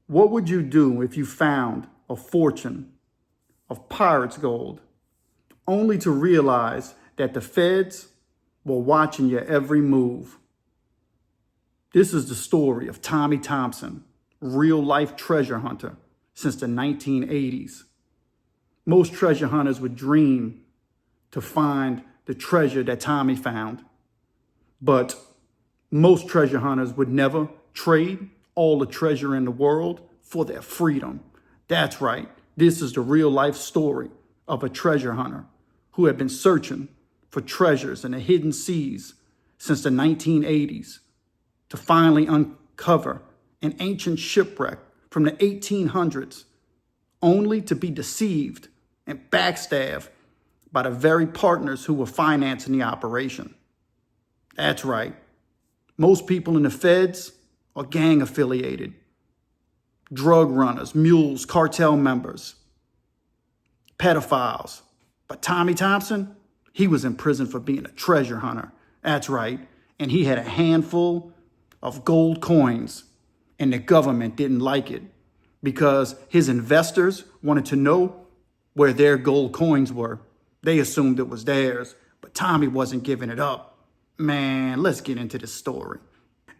What would you do if you found a fortune of pirates' gold, only to realize that the feds were watching your every move? This is the story of Tommy Thompson, real-life treasure hunter since the 1980s. Most treasure hunters would dream to find the treasure that Tommy found, but most treasure hunters would never trade all the treasure in the world for their freedom. That's right. This is the real life story of a treasure hunter who had been searching for treasures in the hidden seas since the 1980s to finally uncover an ancient shipwreck from the 1800s, only to be deceived and backstabbed by the very partners who were financing the operation. That's right. Most people in the feds are gang affiliated. Drug runners, mules, cartel members, pedophiles. But Tommy Thompson, he was in prison for being a treasure hunter. That's right. And he had a handful of gold coins, and the government didn't like it because his investors wanted to know where their gold coins were. They assumed it was theirs, but Tommy wasn't giving it up. Man, let's get into this story.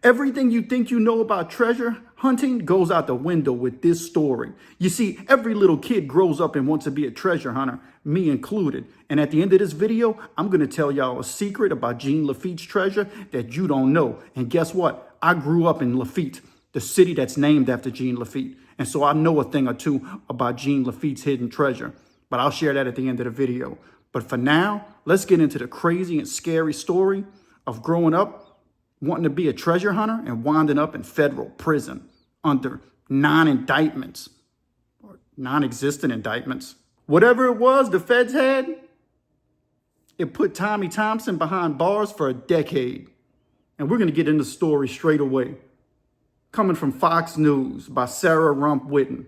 Everything you think you know about treasure hunting goes out the window with this story. You see, every little kid grows up and wants to be a treasure hunter, me included. And at the end of this video, I'm going to tell y'all a secret about Jean Lafitte's treasure that you don't know. And guess what? I grew up in Lafitte, the city that's named after Jean Lafitte. And so I know a thing or two about Jean Lafitte's hidden treasure. But I'll share that at the end of the video. But for now, let's get into the crazy and scary story of growing up wanting to be a treasure hunter and winding up in federal prison under non-indictments or non-existent indictments. Whatever it was the feds had, it put Tommy Thompson behind bars for a decade. And we're going to get into the story straight away. Coming from Fox News by Sarah Rump Witten.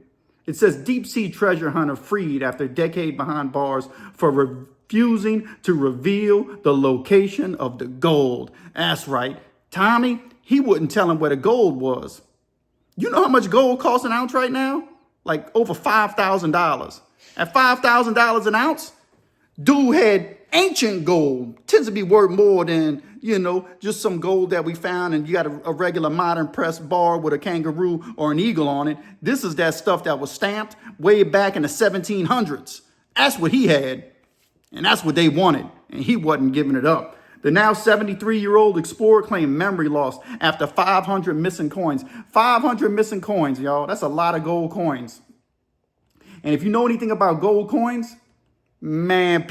It says deep sea treasure hunter freed after a decade behind bars for refusing to reveal the location of the gold. That's right. Tommy, he wouldn't tell him where the gold was. You know how much gold costs an ounce right now? Like over $5,000. At $5,000 an ounce, dude had ancient gold. Tends to be worth more than, just some gold that we found and you got a regular modern pressed bar with a kangaroo or an eagle on it. This is that stuff that was stamped way back in the 1700s. That's what he had. And that's what they wanted. And he wasn't giving it up. The now 73-year-old explorer claimed memory loss after 500 missing coins. 500 missing coins, y'all. That's a lot of gold coins. And if you know anything about gold coins, man,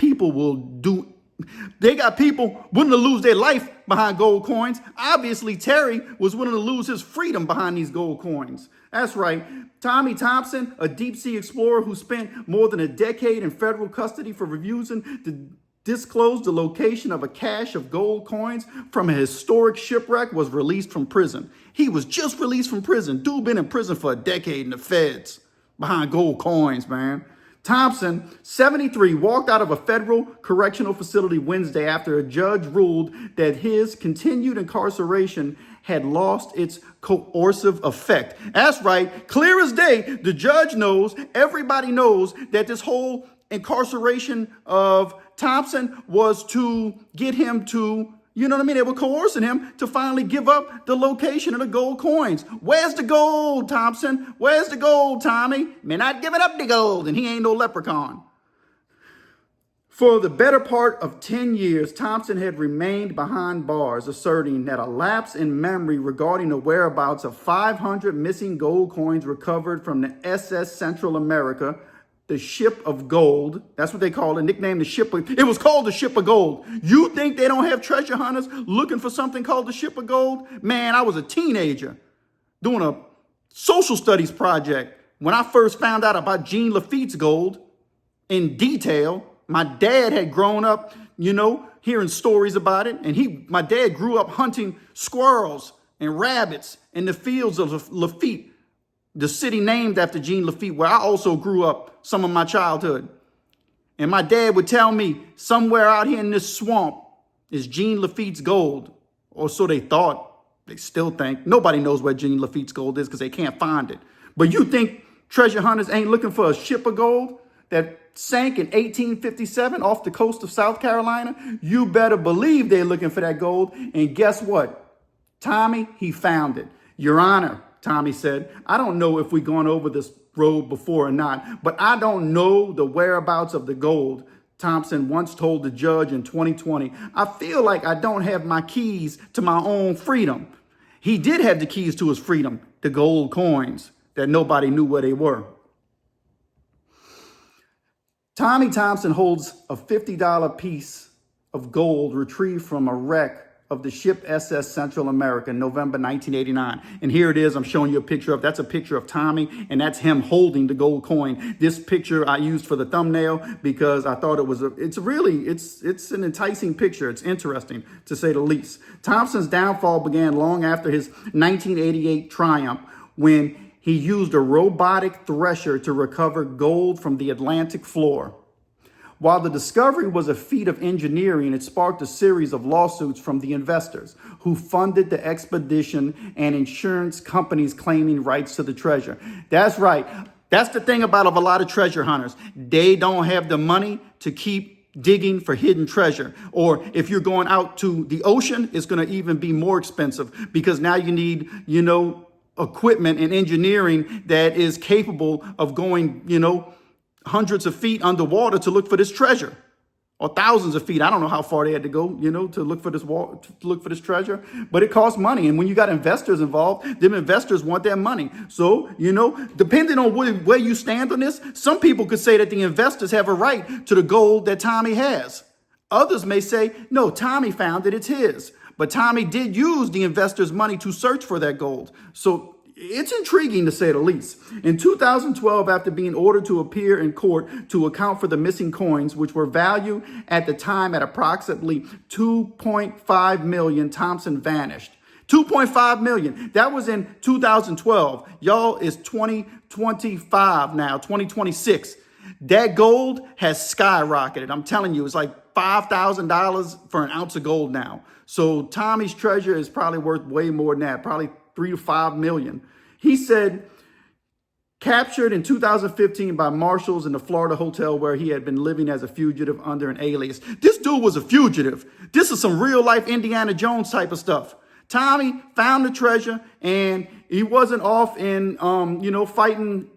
they got people willing to lose their life behind gold coins. Obviously, Terry was willing to lose his freedom behind these gold coins. That's right. Tommy Thompson, a deep sea explorer who spent more than a decade in federal custody for refusing to disclosed the location of a cache of gold coins from a historic shipwreck, was released from prison. He was just released from prison. Dude been in prison for a decade in the feds behind gold coins, man. Thompson, 73, walked out of a federal correctional facility Wednesday after a judge ruled that his continued incarceration had lost its coercive effect. That's right. Clear as day. The judge knows, everybody knows that this whole incarceration of Thompson was to get him to, they were coercing him to finally give up the location of the gold coins. Where's the gold, Thompson? Where's the gold, Tommy? Man, not giving up the gold, and he ain't no leprechaun. For the better part of 10 years, Thompson had remained behind bars, asserting that a lapse in memory regarding the whereabouts of 500 missing gold coins recovered from the SS Central America, the Ship of Gold. That's what they call it. Nicknamed the Ship of... It was called the Ship of Gold. You think they don't have treasure hunters looking for something called the Ship of Gold? Man, I was a teenager doing a social studies project when I first found out about Jean Lafitte's gold in detail. My dad had grown up, hearing stories about it. And my dad grew up hunting squirrels and rabbits in the fields of Lafitte, the city named after Jean Lafitte, where I also grew up some of my childhood. And my dad would tell me, somewhere out here in this swamp is Jean Lafitte's gold. Or so they thought. They still think. Nobody knows where Jean Lafitte's gold is because they can't find it. But you think treasure hunters ain't looking for a ship of gold that sank in 1857 off the coast of South Carolina? You better believe they're looking for that gold. And guess what? Tommy, he found it. Your Honor, Tommy said, I don't know if we've gone over this road before or not, but I don't know the whereabouts of the gold. Thompson once told the judge in 2020, I feel like I don't have my keys to my own freedom. He did have the keys to his freedom, the gold coins that nobody knew where they were. Tommy Thompson holds a $50 piece of gold retrieved from a wreck of the ship SS Central America in November 1989. And here it is. I'm showing you a picture of, that's a picture of Tommy, and that's him holding the gold coin. This picture I used for the thumbnail because I thought it was, it's an enticing picture. It's interesting to say the least. Thompson's downfall began long after his 1988 triumph when he used a robotic thresher to recover gold from the Atlantic floor. While the discovery was a feat of engineering, it sparked a series of lawsuits from the investors who funded the expedition and insurance companies claiming rights to the treasure. That's right. That's the thing about a lot of treasure hunters. They don't have the money to keep digging for hidden treasure. Or if you're going out to the ocean, it's going to even be more expensive because now you need, equipment and engineering that is capable of going, hundreds of feet underwater to look for this treasure, or thousands of feet. I don't know how far they had to go, to look for this treasure, but it costs money. And when you got investors involved, them investors want their money. So, depending on where you stand on this, some people could say that the investors have a right to the gold that Tommy has. Others may say, no, Tommy found it, it's his. But Tommy did use the investors' money to search for that gold. So it's intriguing to say the least. In 2012, after being ordered to appear in court to account for the missing coins, which were valued at the time at approximately $2.5 million, Thompson vanished. $2.5 million. That was in 2012. Y'all, is 2025 now, 2026. That gold has skyrocketed. I'm telling you, it's like $5,000 for an ounce of gold now. So Tommy's treasure is probably worth way more than that, probably 3 to 5 million. He said, captured in 2015 by marshals in the Florida hotel where he had been living as a fugitive under an alias. This dude was a fugitive. This is some real life Indiana Jones type of stuff. Tommy found the treasure and he wasn't off in, fighting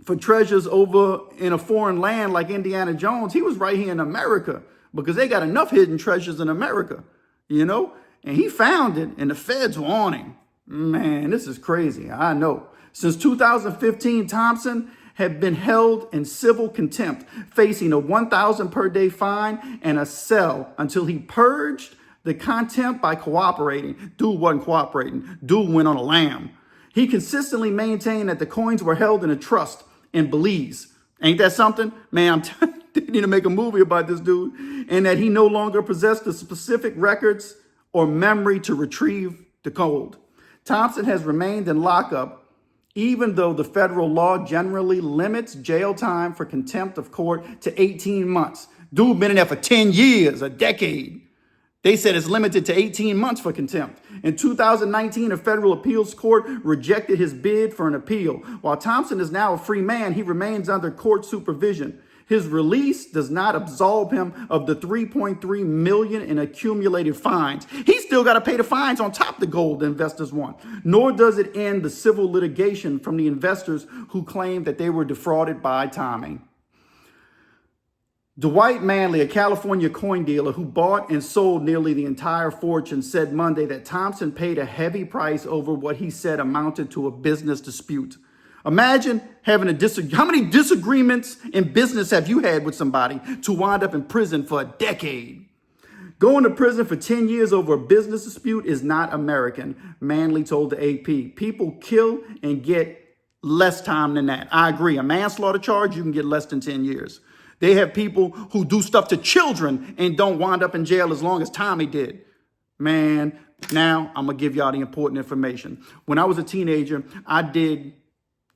for treasures over in a foreign land like Indiana Jones. He was right here in America because they got enough hidden treasures in America, and he found it and the feds were on him. Man, this is crazy. I know. Since 2015, Thompson had been held in civil contempt, facing a $1,000 per day fine and a cell until he purged the contempt by cooperating. Dude wasn't cooperating. Dude went on a lam. He consistently maintained that the coins were held in a trust in Belize. Ain't that something? Man, I'm telling you, they need to make a movie about this dude. And that he no longer possessed the specific records or memory to retrieve the gold. Thompson has remained in lockup, even though the federal law generally limits jail time for contempt of court to 18 months. Dude been in there for 10 years, a decade. They said it's limited to 18 months for contempt. In 2019, a federal appeals court rejected his bid for an appeal. While Thompson is now a free man, he remains under court supervision. His release does not absolve him of the $3.3 million in accumulated fines. He still got to pay the fines on top of the gold the investors want. Nor does it end the civil litigation from the investors who claim that they were defrauded by Tommy. Dwight Manley, a California coin dealer who bought and sold nearly the entire fortune, said Monday that Thompson paid a heavy price over what he said amounted to a business dispute. Imagine having how many disagreements in business have you had with somebody to wind up in prison for a decade? Going to prison for 10 years over a business dispute is not American, Manley told the AP. People kill and get less time than that. I agree. A manslaughter charge, you can get less than 10 years. They have people who do stuff to children and don't wind up in jail as long as Tommy did. Man, now I'm going to give y'all the important information. When I was a teenager, I did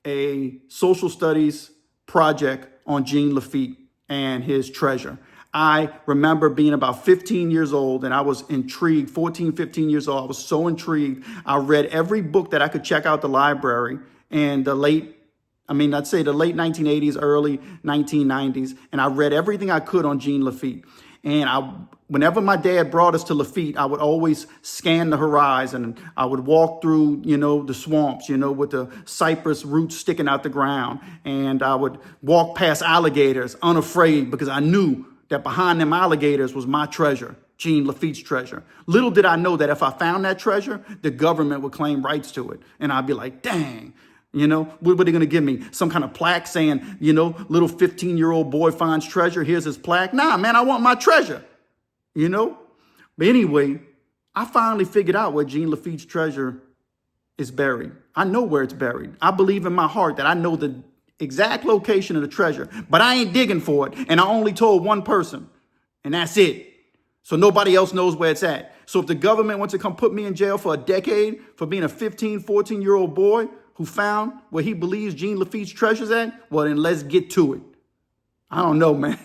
a social studies project on Jean Lafitte and his treasure. I remember being about 15 years old and I was intrigued, 14, 15 years old. I was so intrigued. I read every book that I could check out the library in I'd say the late 1980s, early 1990s. And I read everything I could on Jean Lafitte. And whenever my dad brought us to Lafitte, I would always scan the horizon. I would walk through, the swamps, with the cypress roots sticking out the ground. And I would walk past alligators unafraid because I knew that behind them alligators was my treasure, Jean Lafitte's treasure. Little did I know that if I found that treasure, the government would claim rights to it. And I'd be like, dang. What are they going to give me? Some kind of plaque saying, little 15-year-old boy finds treasure. Here's his plaque. Nah, man, I want my treasure, But anyway, I finally figured out where Jean Lafitte's treasure is buried. I know where it's buried. I believe in my heart that I know the exact location of the treasure, but I ain't digging for it. And I only told one person, and that's it. So nobody else knows where it's at. So if the government wants to come put me in jail for a decade for being a 15, 14-year-old boy who found where he believes Jean Lafitte's treasure's at, well, then let's get to it. I don't know, man.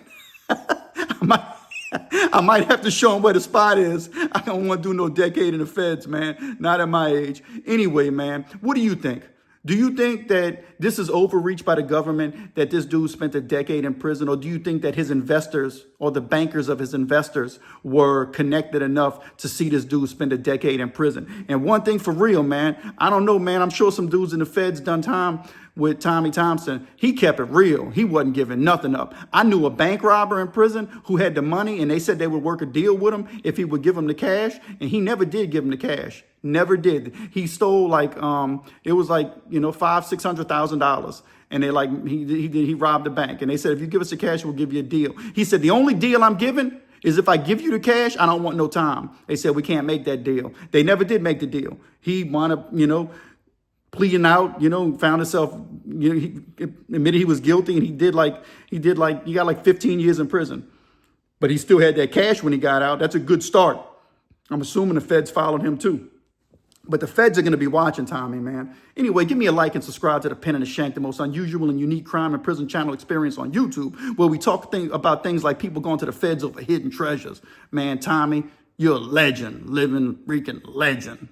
I might have to show him where the spot is. I don't want to do no decade in the feds, man. Not at my age. Anyway, man, what do you think? Do you think that this is overreach by the government, that this dude spent a decade in prison? Or do you think that his investors or the bankers of his investors were connected enough to see this dude spend a decade in prison? And one thing for real, man, I don't know, man. I'm sure some dudes in the feds done time with Tommy Thompson. He kept it real. He wasn't giving nothing up. I knew a bank robber in prison who had the money, and they said they would work a deal with him if he would give him the cash. And he never did give him the cash. Never did. He stole it was $500,000-$600,000. And he robbed the bank. And they said, if you give us the cash, we'll give you a deal. He said, the only deal I'm giving is if I give you the cash, I don't want no time. They said, we can't make that deal. They never did make the deal. He wound up, pleading out, found himself, he admitted he was guilty, and he got 15 years in prison. But he still had that cash when he got out. That's a good start. I'm assuming the feds followed him too. But the feds are going to be watching Tommy, man. Anyway, give me a like and subscribe to the Pen and The Shank, the most unusual and unique crime and prison channel experience on YouTube, where we talk about things like people going to the feds over hidden treasures. Man, Tommy, you're a legend, living, freaking legend.